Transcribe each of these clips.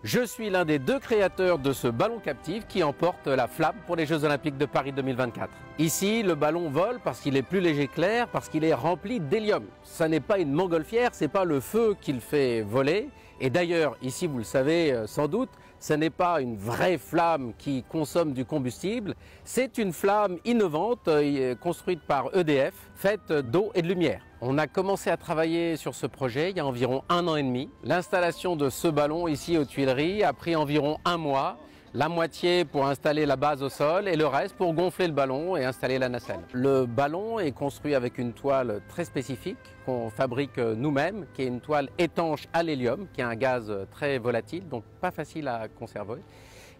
Je suis l'un des 2 créateurs de ce ballon captif qui emporte la flamme pour les Jeux Olympiques de Paris 2024. Ici, le ballon vole parce qu'il est plus léger que l'air, parce qu'il est rempli d'hélium. Ça n'est pas une montgolfière, c'est pas le feu qui le fait voler. Et d'ailleurs, ici, vous le savez sans doute, ce n'est pas une vraie flamme qui consomme du combustible, c'est une flamme innovante construite par EDF, faite d'eau et de lumière. On a commencé à travailler sur ce projet il y a environ 1 an et demi. L'installation de ce ballon ici aux Tuileries a pris environ 1 mois. La moitié pour installer la base au sol et le reste pour gonfler le ballon et installer la nacelle. Le ballon est construit avec une toile très spécifique qu'on fabrique nous-mêmes, qui est une toile étanche à l'hélium, qui est un gaz très volatile, donc pas facile à conserver.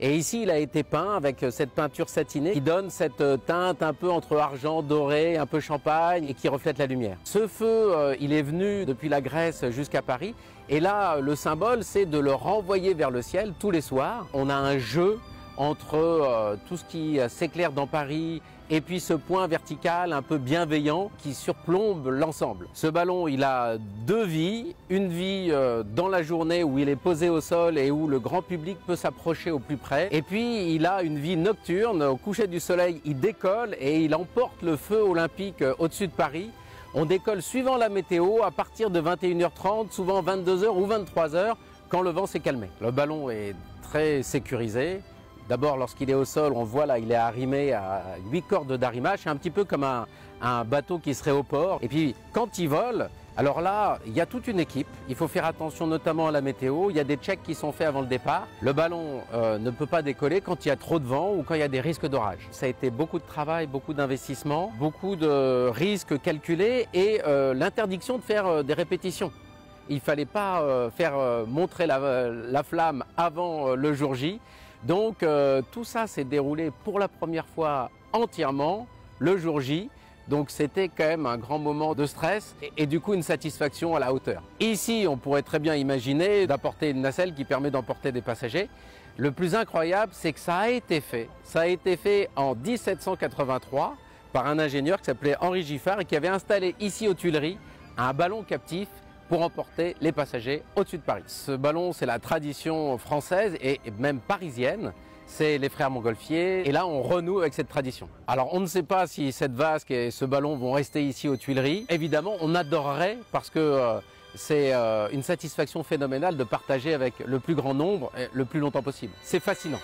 Et ici, il a été peint avec cette peinture satinée qui donne cette teinte un peu entre argent, doré, un peu champagne et qui reflète la lumière. Ce feu, il est venu depuis la Grèce jusqu'à Paris. Et là, le symbole, c'est de le renvoyer vers le ciel tous les soirs. On a un jeu entre tout ce qui s'éclaire dans Paris et puis ce point vertical un peu bienveillant qui surplombe l'ensemble. Ce ballon, il a 2 vies. Une vie dans la journée où il est posé au sol et où le grand public peut s'approcher au plus près. Et puis, il a une vie nocturne. Au coucher du soleil, il décolle et il emporte le feu olympique au-dessus de Paris. On décolle suivant la météo à partir de 21h30, souvent 22h ou 23h, quand le vent s'est calmé. Le ballon est très sécurisé. D'abord, lorsqu'il est au sol, on voit là, il est arrimé à 8 cordes d'arrimage. C'est un petit peu comme un bateau qui serait au port. Et puis, quand il vole, alors là, il y a toute une équipe. Il faut faire attention notamment à la météo. Il y a des checks qui sont faits avant le départ. Le ballon ne peut pas décoller quand il y a trop de vent ou quand il y a des risques d'orage. Ça a été beaucoup de travail, beaucoup d'investissement, beaucoup de risques calculés et l'interdiction de faire des répétitions. Il ne fallait pas faire montrer la flamme avant le jour J. Donc tout ça s'est déroulé pour la première fois entièrement le jour J. Donc c'était quand même un grand moment de stress et du coup une satisfaction à la hauteur. Ici, on pourrait très bien imaginer d'apporter une nacelle qui permet d'emporter des passagers. Le plus incroyable, c'est que ça a été fait. Ça a été fait en 1783 par un ingénieur qui s'appelait Henri Giffard et qui avait installé ici aux Tuileries un ballon captif pour emporter les passagers au-dessus de Paris. Ce ballon, c'est la tradition française et même parisienne. C'est les frères Montgolfier. Et là, on renoue avec cette tradition. Alors, on ne sait pas si cette vasque et ce ballon vont rester ici aux Tuileries. Évidemment, on adorerait parce que c'est une satisfaction phénoménale de partager avec le plus grand nombre et le plus longtemps possible. C'est fascinant.